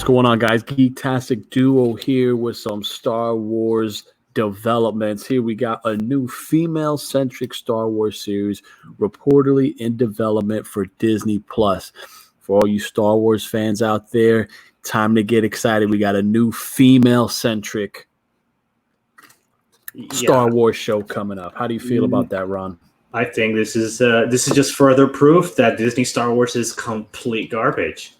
What's going on, guys? Geektastic Duo here with some Star Wars developments. Here we got a new female-centric Star Wars series reportedly in development for Disney Plus. For all you Star Wars fans out there, time to get excited. We got a new female-centric Star Wars show coming up. How do you feel about that, Ron? I think this is just further proof that Disney Star Wars is complete garbage.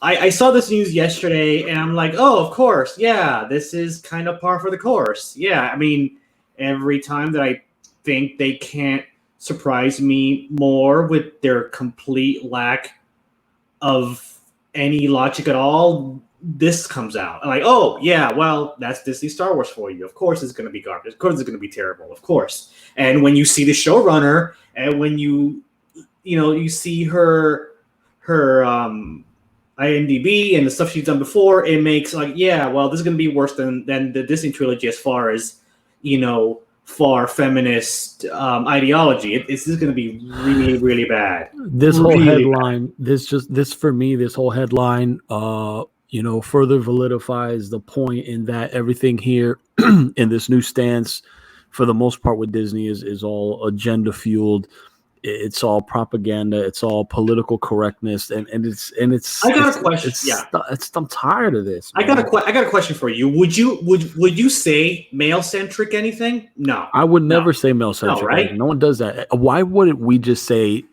I saw this news yesterday, and I'm like, oh, of course, yeah, this is kind of par for the course. Yeah, I mean, every time that I think they can't surprise me more with their complete lack of any logic at all, this comes out. I'm like, oh, yeah, well, that's Disney Star Wars for you. Of course it's going to be garbage. Of course it's going to be terrible. Of course. And when you see the showrunner, and when you see her IMDb and the stuff she's done before, it makes like, yeah, well, this is going to be worse than the Disney trilogy as far as, far feminist ideology. This is going to be really, really bad. This whole headline, this for me, this whole headline, further validifies the point in that everything here in this new stance, for the most part with Disney, is all agenda fueled. It's all propaganda. It's all political correctness, and it's. I got a question. I'm tired of this. Man. I got a question for you. Would you say male centric anything? No, I would never say male centric. No, right? No one does that. Why wouldn't we just say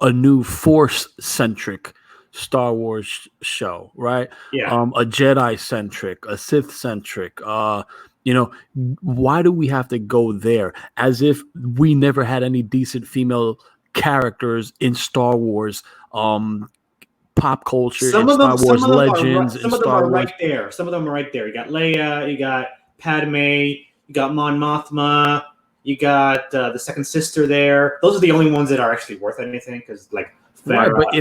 a new Force centric Star Wars show? Right? Yeah. A Jedi centric, a Sith centric. Why do we have to go there? As if we never had any decent female characters in Star Wars, pop culture, Star Wars legends. Some of them are right there. Some of them are right there. You got Leia, you got Padme, you got Mon Mothma, you got the second sister there. Those are the only ones that are actually worth anything, because right, but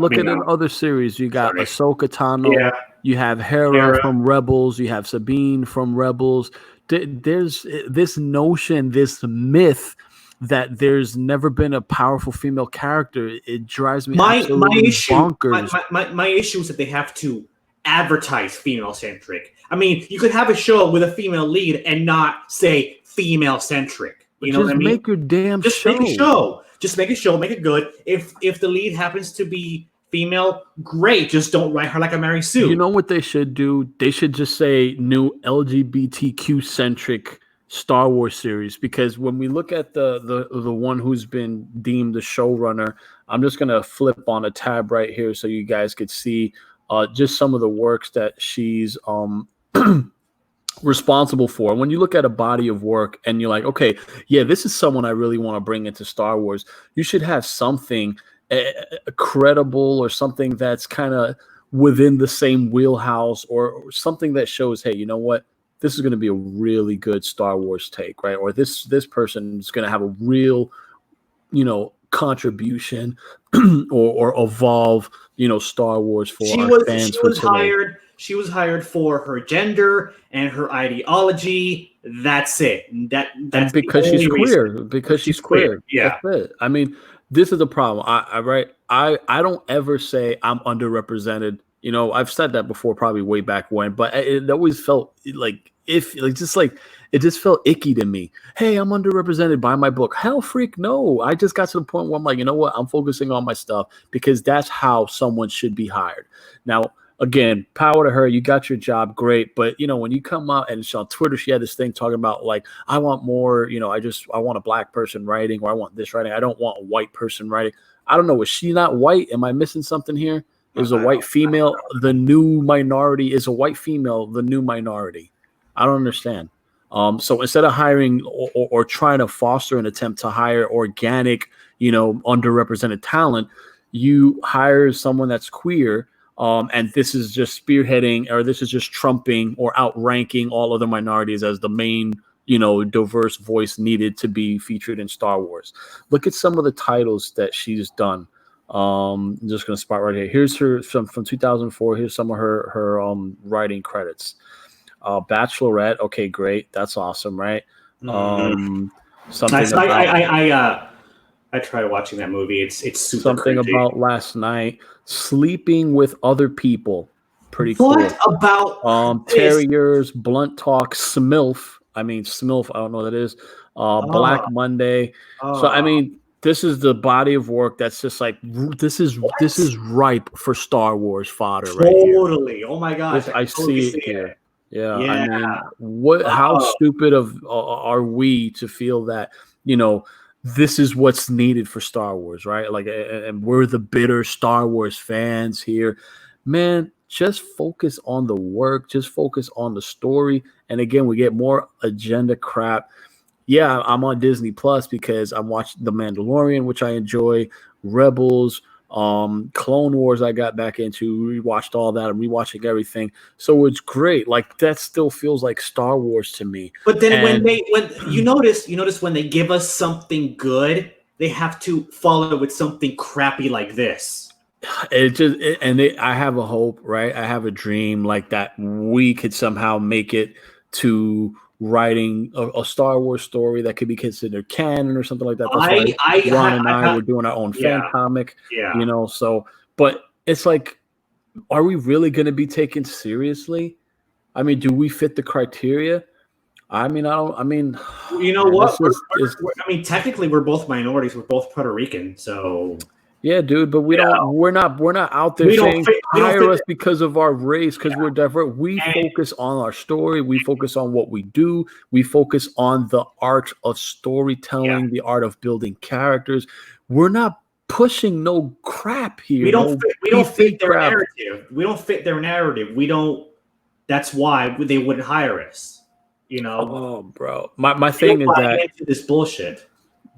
look at other series. You got Ahsoka Tano. Yeah. You have Hera from Rebels. You have Sabine from Rebels. There's this notion, this myth that there's never been a powerful female character. It drives me absolutely bonkers. My issue is that they have to advertise female-centric. I mean, you could have a show with a female lead and not say female-centric. You know what I mean? Make your damn show. Make a show. Just make a show. Make it good. If the lead happens to be female, great. Just don't write her like a Mary Sue. You know what they should do? They should just say new LGBTQ-centric Star Wars series, because when we look at the one who's been deemed the showrunner, I'm just gonna flip on a tab right here so you guys could see just some of the works that she's responsible for. When you look at a body of work and you're like, okay, yeah, this is someone I really want to bring into Star Wars, you should have something credible or something that's kind of within the same wheelhouse, or something that shows, hey, you know what? This is going to be a really good Star Wars take, right? Or this person is going to have a real, contribution or evolve, Star Wars for our fans. She was hired for her gender and her ideology. That's it. That's because she's queer. Because she's queer. Yeah. That's it. I mean, this is a problem. I don't ever say I'm underrepresented. I've said that before, probably way back when, but it always felt it just felt icky to me. Hey, I'm underrepresented by my book. Hell freak, no. I just got to the point where I'm like, you know what? I'm focusing on my stuff, because that's how someone should be hired. Now, again, power to her. You got your job, great. But when you come out and on Twitter, she had this thing talking about like, I want more. I want a black person writing, or I want this writing. I don't want a white person writing. I don't know. Is she not white? Am I missing something here? Is a white female the new minority? Is a white female the new minority? I don't understand. So instead of hiring or trying to foster an attempt to hire organic, underrepresented talent, you hire someone that's queer. And this is just spearheading, or this is just trumping or outranking all other minorities as the main, diverse voice needed to be featured in Star Wars. Look at some of the titles that she's done. I'm just going to spot right here. Here's her from 2004. Here's some of her writing credits. Bachelorette. Okay, great. That's awesome, right? Something I I tried watching that movie. It's super Something cringy. about last night. Sleeping with other people. Pretty What cool. about this? Terriers, Blunt Talk, Smilf. I mean, Smilf, I don't know what that is. Black Monday. So, I mean, this is the body of work that's just like, this is ripe for Star Wars fodder right here. Totally. Oh my gosh. I totally see it here. Yeah. Yeah. I mean, how stupid are we to feel that, you know, this is what's needed for Star Wars, right? Like, and we're the bitter Star Wars fans here. Man, just focus on the work, just focus on the story. And again, we get more agenda crap. Yeah, I'm on Disney Plus because I'm watching The Mandalorian, which I enjoy, Rebels, Clone Wars I got back into, rewatched all that. I'm rewatching everything. So it's great. Like, that still feels like Star Wars to me. But then when you notice when they give us something good, they have to follow it with something crappy like this. I have a hope, right? I have a dream like that we could somehow make it to writing a Star Wars story that could be considered canon or something like that. That's why Ron and I were doing our own fan comic, you know. So, but it's like, are we really going to be taken seriously? I mean, do we fit the criteria? I mean, you know what? I mean, technically, we're both minorities. We're both Puerto Rican, so. Yeah, dude, but we're not out there saying hire us because of our race, because we're diverse. We focus on our story. We focus on what we do. We focus on the art of storytelling, the art of building characters. We're not pushing no crap here. We don't fit their narrative. We don't fit their narrative. We don't. That's why they wouldn't hire us. You know. Oh, bro, my thing is that this bullshit.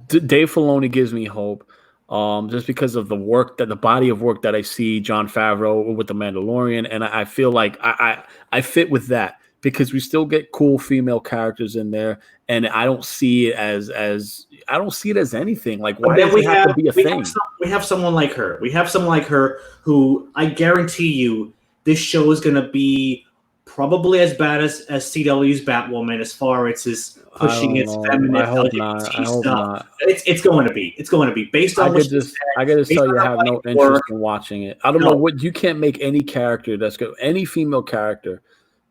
Dave Filoni gives me hope. Just because of the body of work that I see Jon Favreau with The Mandalorian, and I feel like I fit with that because we still get cool female characters in there, and I don't see it as anything. Like, why does it have to be a thing? We have someone like her. We have someone like her who I guarantee you this show is going to be probably as bad as CW's Batwoman as far as his pushing its feminist LGBT stuff. It's going to be. It's going to be based on. I got to tell you, I have no interest in watching it. I don't know what you can't make any character that's good, any female character.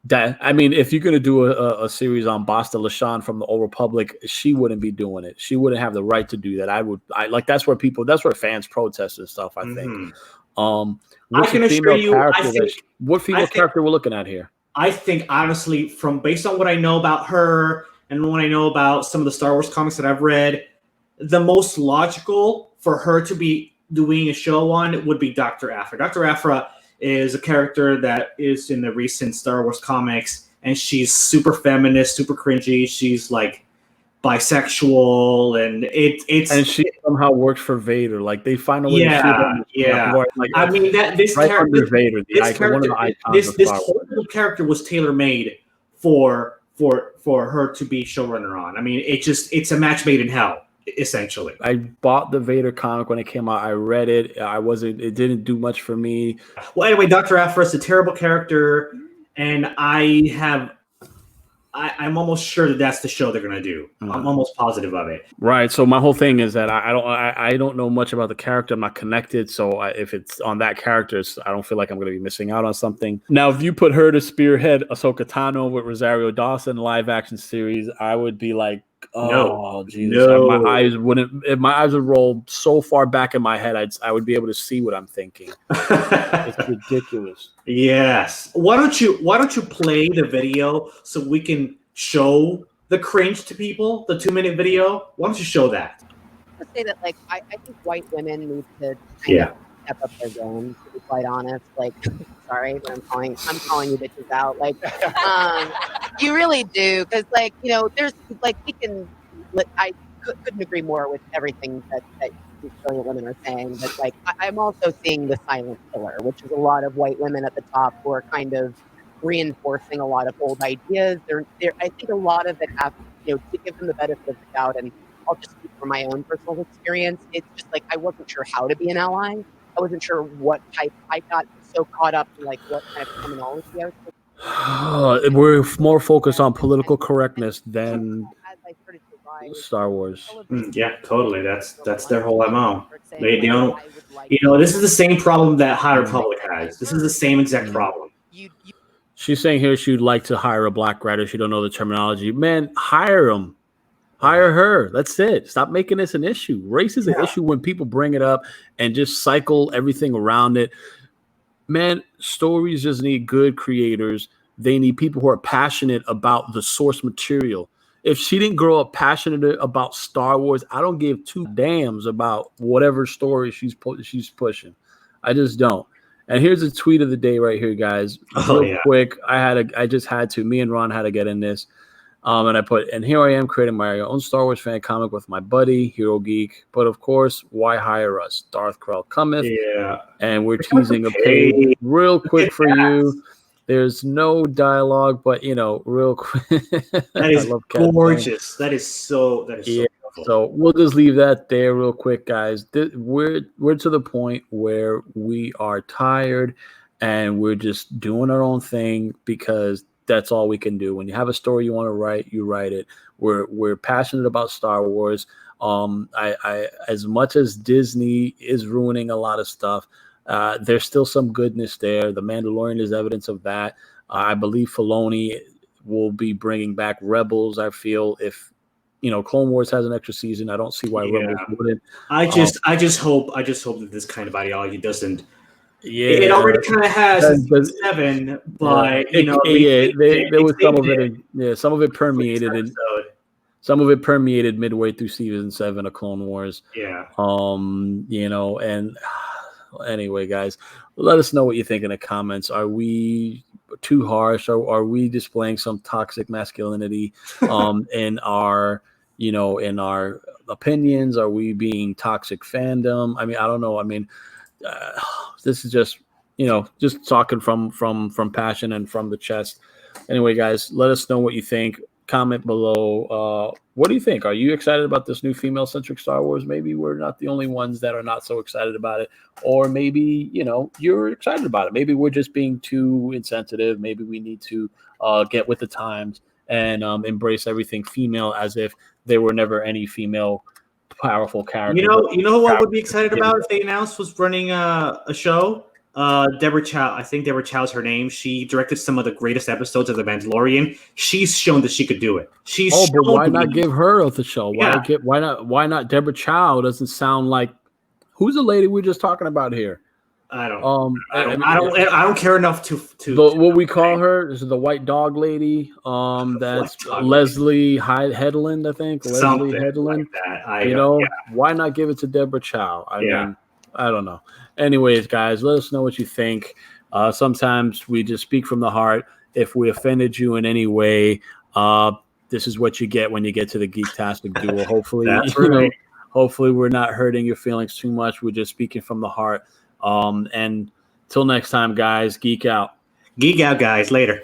That, I mean, if you're going to do a series on Basta LaShawn from the Old Republic, she wouldn't be doing it. She wouldn't have the right to do that. That's where fans protest and stuff. I think. I can assure you. What female character we're looking at here? I think, honestly, based on what I know about her and what I know about some of the Star Wars comics that I've read, the most logical for her to be doing a show on would be Dr. Aphra. Dr. Aphra is a character that is in the recent Star Wars comics, and she's super feminist, super cringy. She's like bisexual, and and she somehow works for Vader. Like, they find a way to shoot her. Like, I mean, this character, Vader, this whole character was tailor made for her to be showrunner on. I mean, it's a match made in hell, essentially. I bought the Vader comic when it came out. I read it. It didn't do much for me. Well, anyway, Dr. Aphra is a terrible character, and I'm almost sure that that's the show they're gonna do. I'm almost positive of it. Right. So my whole thing is that I don't know much about the character. I'm not connected. So if it's on that character, I don't feel like I'm gonna be missing out on something. Now, if you put her to spearhead Ahsoka Tano with Rosario Dawson live action series, I would be like, oh, Jesus. No. If my eyes would roll so far back in my head, I would be able to see what I'm thinking. It's ridiculous. Yes. Why don't you play the video so we can show the cringe to people, the 2-minute video? Why don't you show that? Let's say that, like, I think white women need to step up their game, to be quite honest. Like, sorry, but I'm calling you bitches out. Like, you really do, because, like, you know, there's like I couldn't agree more with everything that these brilliant women are saying. But, like, I'm also seeing the silent killer, which is a lot of white women at the top who are kind of reinforcing a lot of old ideas. I think a lot of it has, you know, to give them the benefit of the doubt. And I'll just speak from my own personal experience. It's just like I wasn't sure how to be an ally. I wasn't sure what type. I got so caught up in like what kind of terminology I was. We're more focused on political correctness than. As I started to Star Wars. Yeah, totally. That's their whole MO. They don't. This is the same problem that High Republic has. This is the same exact problem. She's saying here she'd like to hire a black writer. She don't know the terminology. Man, hire him. Hire her. That's it. Stop making this an issue. Race is an issue when people bring it up and just cycle everything around it. Man, stories just need good creators. They need people who are passionate about the source material. If she didn't grow up passionate about Star Wars, I don't give two damns about whatever story she's pushing. I just don't. And here's a tweet of the day right here, guys. Real quick. I just had to. Me and Ron had to get in this. And I put, and here I am creating my own Star Wars fan comic with my buddy, Hero Geek. But of course, why hire us? Darth Krell cometh. Yeah. And we're teasing a page real quick for you. There's no dialogue, but real quick. That is gorgeous. That is so beautiful. So we'll just leave that there real quick, guys. We're to the point where we are tired and we're just doing our own thing because that's all we can do. When you have a story you want to write, you write it. We're passionate about Star Wars. I as much as Disney is ruining a lot of stuff, there's still some goodness there. The Mandalorian is evidence of that. I believe Filoni will be bringing back Rebels. I feel if Clone Wars has an extra season, I don't see why Rebels wouldn't. I just hope that this kind of ideology doesn't. Yeah, it already kind of has 7, but there was some of it. Some of it permeated, and some of it permeated midway through season 7 of Clone Wars. Yeah. And anyway, guys, let us know what you think in the comments. Are we too harsh? Are we displaying some toxic masculinity in our in our opinions? Are we being toxic fandom? I mean, I don't know. I mean, this is just talking from passion and from the chest. Anyway, guys, let us know what you think. Comment below. What do you think? Are you excited about this new female-centric Star Wars? Maybe we're not the only ones that are not so excited about it, or maybe you're excited about it. Maybe we're just being too insensitive. Maybe we need to get with the times and embrace everything female as if there were never any female powerful character. You know what would be excited about if they announced was running a show? Deborah Chow. I think Deborah Chow's her name. She directed some of the greatest episodes of The Mandalorian. She's shown that she could do it. But why not give her the show? Why not Deborah Chow? Doesn't sound like who's the lady we're just talking about here? I don't care enough to what we call her is the white dog lady. That's Leslye Headland, I think. Leslye Headland. Like that. Why not give it to Deborah Chow? I mean, I don't know. Anyways, guys, let us know what you think. Sometimes we just speak from the heart. If we offended you in any way, this is what you get when you get to the Geektastic Duel. Hopefully, hopefully we're not hurting your feelings too much. We're just speaking from the heart. And till next time, guys, geek out. Geek out, guys. Later.